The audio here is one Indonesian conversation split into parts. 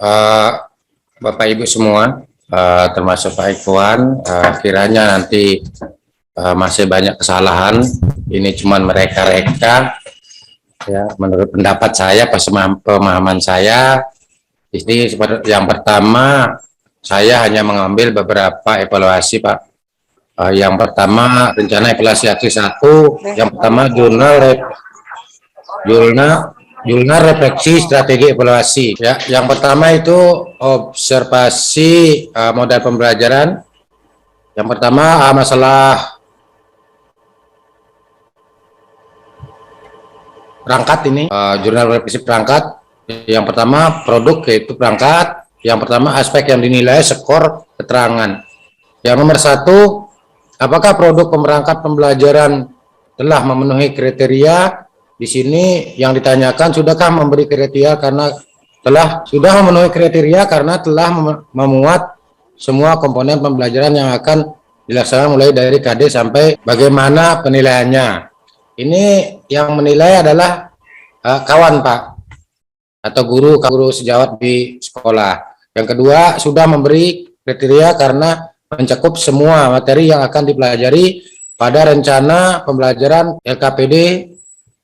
Eh, Bapak Ibu semua, termasuk Pak Ikhwan, kiranya nanti masih banyak kesalahan. Ini cuma mereka-reka, ya. Menurut pendapat saya, pemahaman saya, ini seperti yang pertama, saya hanya mengambil beberapa evaluasi, Pak. Yang pertama, rencana evaluasi aksi 1, yang pertama jurnal jurnal refleksi strategi evaluasi, ya. Yang pertama itu observasi modal pembelajaran. Yang pertama masalah perangkat ini, jurnal refleksi perangkat. Yang pertama produk, yaitu perangkat. Yang pertama aspek yang dinilai, skor, keterangan. Yang nomor 1, apakah produk pemerangkat pembelajaran telah memenuhi kriteria? Di sini yang ditanyakan, sudahkah memberi kriteria karena sudah memenuhi kriteria karena telah memuat semua komponen pembelajaran yang akan dilaksanakan mulai dari KD sampai bagaimana penilaiannya. Ini yang menilai adalah kawan, Pak, atau guru sejawat di sekolah. Yang kedua, sudah memberi kriteria karena mencakup semua materi yang akan dipelajari pada rencana pembelajaran LKPD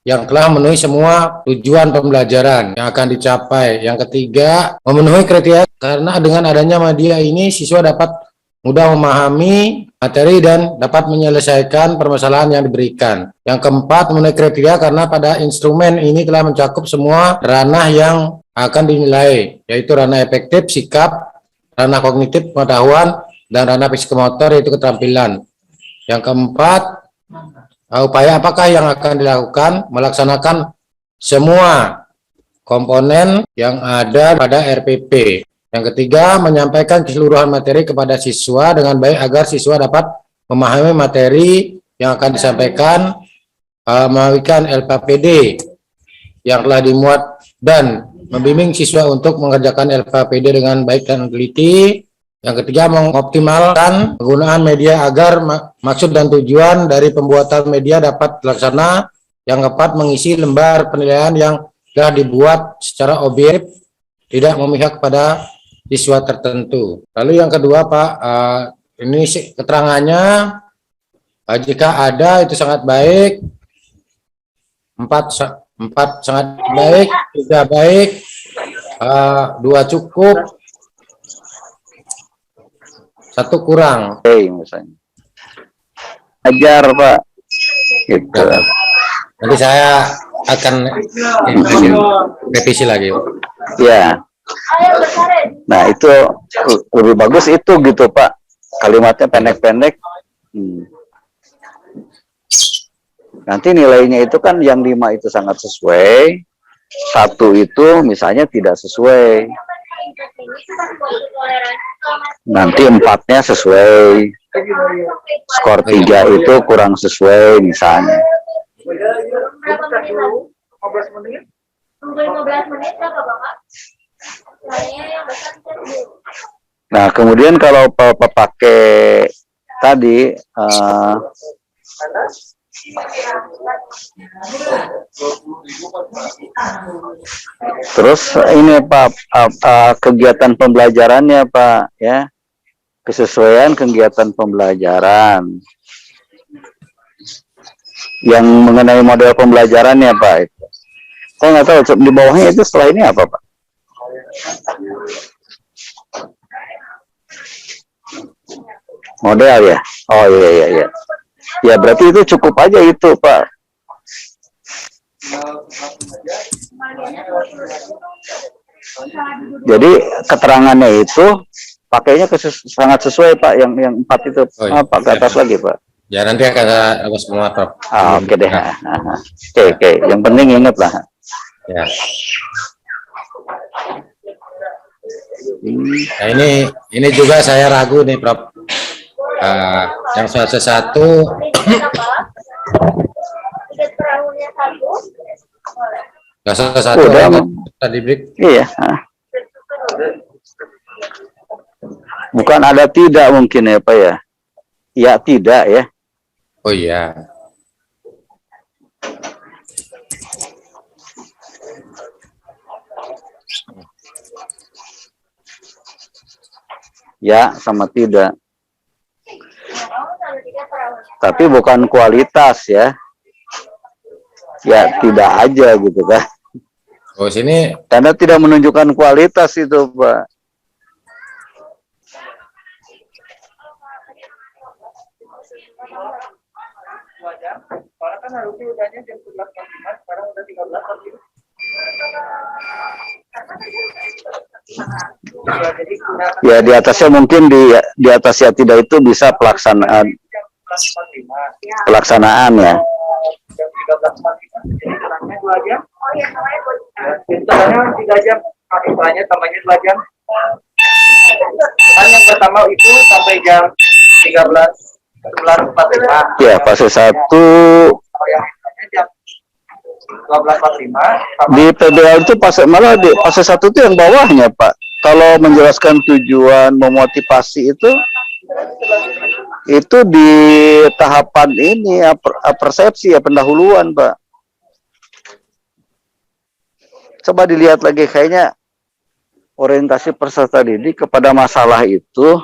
yang telah memenuhi semua tujuan pembelajaran yang akan dicapai. Yang ketiga, memenuhi kriteria karena dengan adanya media ini siswa dapat mudah memahami materi dan dapat menyelesaikan permasalahan yang diberikan. Yang keempat, memenuhi kriteria karena pada instrumen ini telah mencakup semua ranah yang akan dinilai, yaitu ranah efektif, sikap, ranah kognitif, pengetahuan, dan ranah psikomotor, yaitu keterampilan. Yang keempat, upaya apakah yang akan dilakukan? Melaksanakan semua komponen yang ada pada RPP. Yang ketiga, menyampaikan keseluruhan materi kepada siswa dengan baik agar siswa dapat memahami materi yang akan disampaikan, melalui LKPD yang telah dimuat, dan membimbing siswa untuk mengerjakan LKPD dengan baik dan teliti. Yang ketiga, mengoptimalkan penggunaan media agar maksud dan tujuan dari pembuatan media dapat terlaksana. Yang keempat, mengisi lembar penilaian yang telah dibuat secara objektif, tidak memihak pada siswa tertentu. Lalu yang kedua, Pak, ini keterangannya, jika ada itu sangat baik, 4 sangat baik, 3 baik, 2 cukup, 1 kurang. Misalnya ajar, Pak, gitu. Nanti saya akan revisi lagi. Ya. Nah, itu lebih bagus itu gitu, Pak. Kalimatnya pendek-pendek. Nanti nilainya itu kan yang 5 itu sangat sesuai, 1 itu misalnya tidak sesuai. Nanti 4-nya sesuai. Skor 3 itu kurang sesuai misalnya. Nah, kemudian kalau pakai tadi terus ini, Pak, kegiatan pembelajarannya, Pak, ya, kesesuaian kegiatan pembelajaran yang mengenai model pembelajarannya, Pak. Saya nggak tahu di bawahnya itu setelah ini apa, Pak? Model ya? Oh iya. Ya berarti itu cukup aja itu, Pak. Jadi keterangannya itu pakainya sangat sesuai, Pak, yang 4 itu. Pak, ke atas lagi, Pak. Ya, nanti akan ada semua, Prof. Oke deh. Oke. Yang penting ingat lah. Ya. Nah, ini juga saya ragu nih, Prof. Yang fase 1 tadi break. Iya. Bukan ada tidak mungkin ya, Pak, ya? Ya tidak ya. Oh iya. ya sama tidak. Tapi bukan kualitas ya. Ya tidak aja gitu kan. Oh, sini Karena tidak menunjukkan kualitas itu, Pak. Ya di atasnya mungkin di atasnya tidak itu bisa pelaksanaan ya. Kan yang pertama itu sampai jam 13.45. Ya fase 1 Jam 12.45. di PBL itu malah di fase 1 itu yang bawahnya, Pak. Kalau menjelaskan tujuan, memotivasi itu di tahapan ini persepsi ya, pendahuluan, Pak. Coba dilihat lagi, kayaknya orientasi peserta didik kepada masalah itu,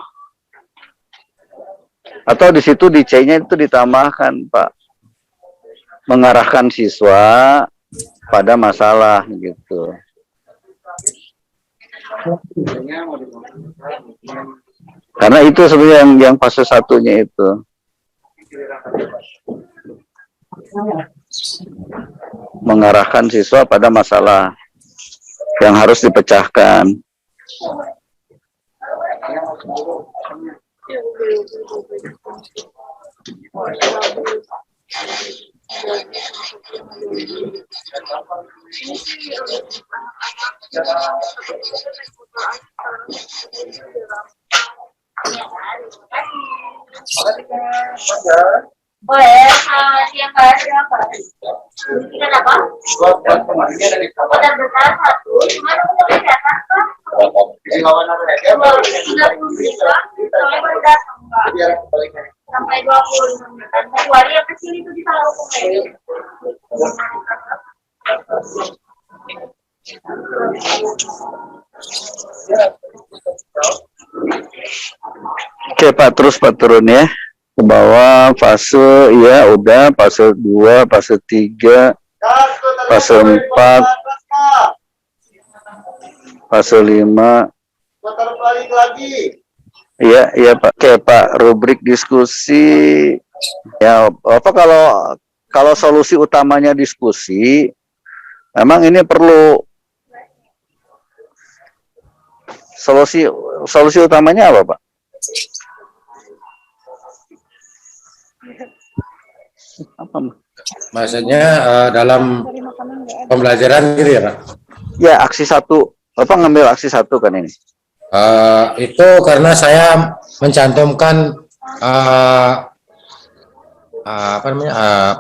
atau di situ di C-nya itu ditambahkan, Pak, mengarahkan siswa pada masalah gitu. Karena itu sebenarnya yang fase satunya itu. Mengarahkan siswa pada masalah yang harus dipecahkan. Boleh, siang hari apa? Kita apa? Modal besar satu, cuma untuk datang kan? 30 juta, soalnya baru datang Pak. Sampai 20 menit. Kecuali yang kecil itu bisa lakukan. Oke Pak, terus Pak turun ya. Ke bawah fase ya udah, fase 2, fase 3, fase 4, fase 5. Balik lagi. Iya, iya Pak. Oke Pak, rubrik diskusi. Ya, apa kalau solusi utamanya diskusi, memang ini perlu solusi utamanya apa Pak? Apa? maksudnya dalam pembelajaran gitu ya, Pak? Ya, aksi 1. Bapak ngambil aksi 1 kan ini? Itu karena saya mencantumkan apa namanya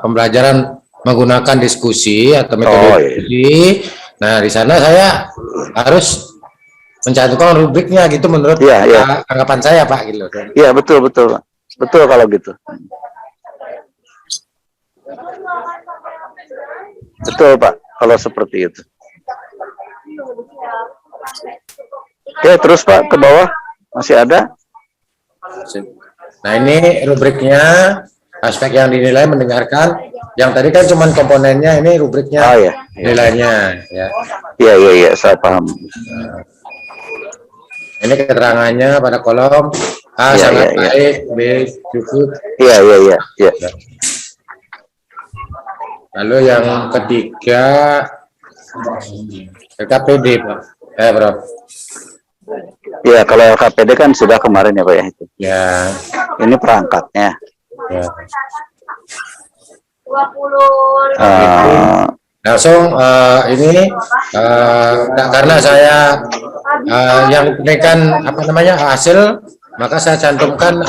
pembelajaran menggunakan diskusi atau metode diskusi. Nah, di sana saya harus mencantumkan rubriknya gitu menurut anggapan saya, Pak, gitu. Iya, betul Pak. Betul kalau gitu. Betul Pak, kalau seperti itu. Oke, terus Pak ke bawah masih ada? Nah, ini rubriknya, aspek yang dinilai mendengarkan. Yang tadi kan cuma komponennya, ini rubriknya, nilainya. Ya. Iya, saya paham. Ini keterangannya pada kolom A sangat baik, B cukup. Iya. Lalu yang ketiga LKPD, Pak. Bro. Iya, kalau LKPD kan sudah kemarin ya Pak ya itu. Ya. Ini perangkatnya. Ya. 20. Langsung ini karena saya yang berikan apa namanya hasil, maka saya cantumkan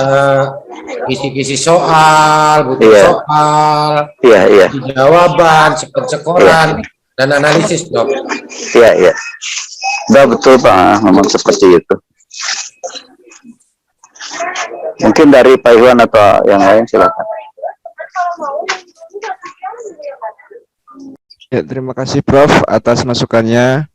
kisi-kisi soal, buku soal, jawaban, sekoran, dan analisis, Dok. Iya. Udah betul Pak, memang seperti itu. Mungkin dari Pak Iwan atau yang lain silakan. Ya, terima kasih Prof atas masukannya.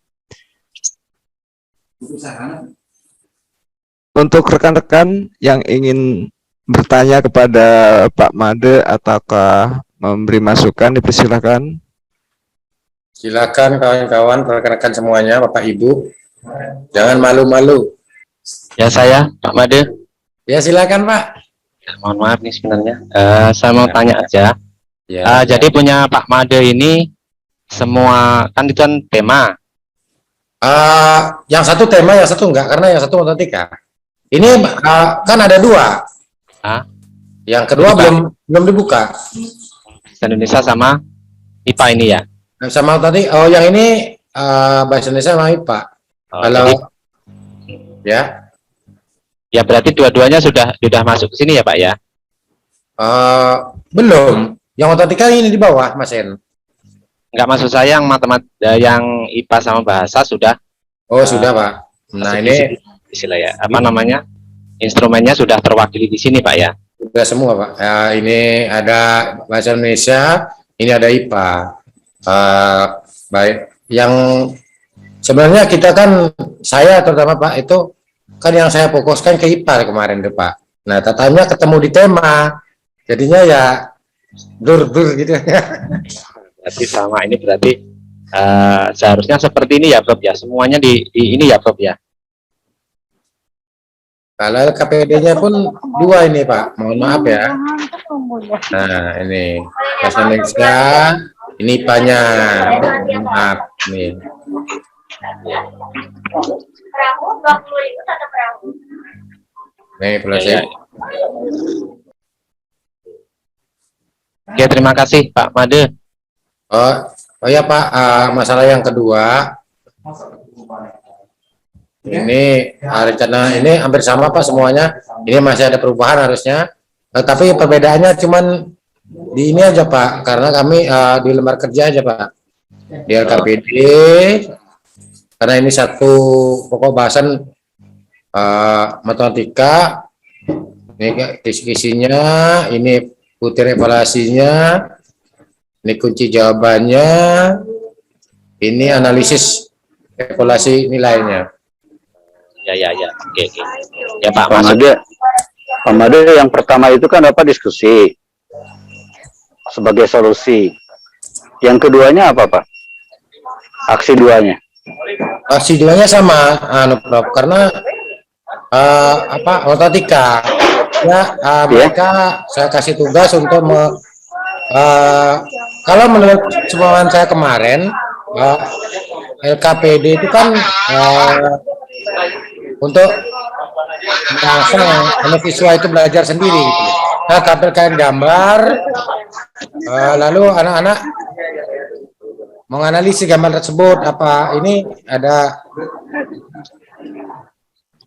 Untuk rekan-rekan yang ingin bertanya kepada Pak Made ataukah memberi masukan, dipersilakan. Silakan kawan-kawan, rekan-rekan semuanya, Bapak Ibu, jangan malu-malu. Ya, saya Pak Made. Ya silakan Pak. Mohon maaf nih sebenarnya. Saya mau tanya aja. Ya. Jadi punya Pak Made ini semua kan itu kan tema. Yang satu tema, yang satu enggak, karena yang satu matematika. Ini kan ada dua. Yang kedua belum dibuka. Bahasa Indonesia sama IPA ini ya. Sama tadi, yang ini bahasa Indonesia sama IPA. Kalau ya. Ya berarti dua-duanya sudah masuk ke sini ya Pak ya? Belum. Yang matematika ini di bawah, Mas En. Enggak, maksud saya yang yang IPA sama bahasa sudah. Oh sudah Pak. Nah ini istilah ya, apa namanya, instrumennya sudah terwakili di sini Pak ya? sudah semua Pak. Ini ada bahasa Indonesia, ini ada IPA. Baik. Yang sebenarnya kita kan, saya terutama Pak itu kan yang saya fokuskan ke IPA kemarin tuh Pak. Nah tatanya ketemu di tema, jadinya ya dur gitu ya. Berarti sama, ini berarti seharusnya seperti ini ya Prof ya, semuanya di ini ya Prof ya. Kalau KPD-nya pun dua ini Pak, mohon maaf ya. Nah ini bahasa Indonesia, ini IPA-nya, maaf nih. Perahu 20.000 satu perahu. Nih Ya, ya. selesai. Oke, terima kasih Pak Made. Oh ya Pak, masalah yang kedua, ini rencana ini hampir sama Pak semuanya. Ini masih ada perubahan harusnya, tapi perbedaannya cuman di ini aja Pak, karena kami di lembar kerja aja Pak, di LKPD, karena ini satu pokok bahasan matematika, ini kisi-kisinya, ini putih evaluasinya, ini kunci jawabannya, ini analisis evaluasi nilainya. Ya. Oke. Ya Pak, Pak Made, yang pertama itu kan apa, diskusi sebagai solusi. Yang keduanya apa Pak? Aksi duanya? Aksi duanya sama, Prof, karena matematika. Ya, mereka saya kasih tugas untuk kalau menurut pengalaman saya kemarin, LKPD itu kan untuk merangsang siswa itu belajar sendiri gitu. Nah, tampilkan gambar, lalu anak-anak menganalisis gambar tersebut, apa ini ada.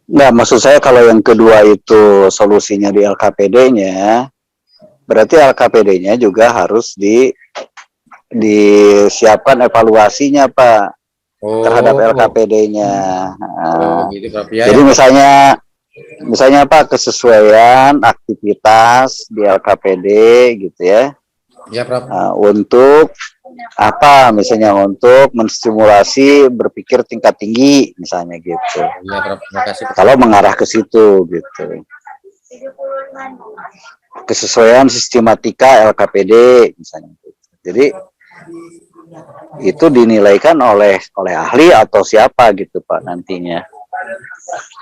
Nah, maksud saya kalau yang kedua itu solusinya di LKPD-nya, berarti LKPD-nya juga harus disiapkan evaluasinya Pak, terhadap LKPD-nya. Gitu, Prof, ya, Jadi ya. misalnya Pak, kesesuaian aktivitas di LKPD gitu ya. Ya, Prof. Untuk apa, misalnya untuk menstimulasi berpikir tingkat tinggi misalnya gitu. Ya, Prof. Terima kasih. Kalau mengarah ke situ gitu. Kesesuaian sistematika LKPD misalnya gitu. Jadi itu dinilaikan oleh ahli atau siapa gitu Pak nantinya,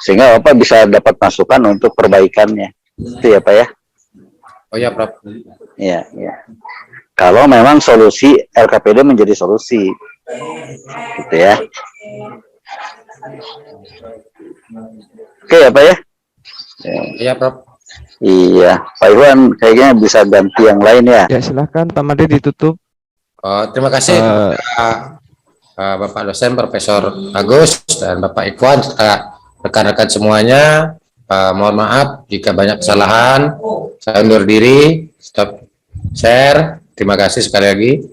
sehingga Bapak bisa dapat masukan untuk perbaikannya. Itu ya Pak ya. Oh ya, Prof. Iya. Kalau memang solusi LKPD menjadi solusi gitu ya. Oke ya Pak ya. Iya, Prof. Iya, Pak Iwan kayaknya bisa ganti yang lain ya. Ya silahkan Pak Made ditutup. Terima kasih Bapak dosen Profesor Agus dan Bapak Ikhwan serta rekan-rekan semuanya. Mohon maaf jika banyak kesalahan. Saya undur diri. Stop share. Terima kasih sekali lagi.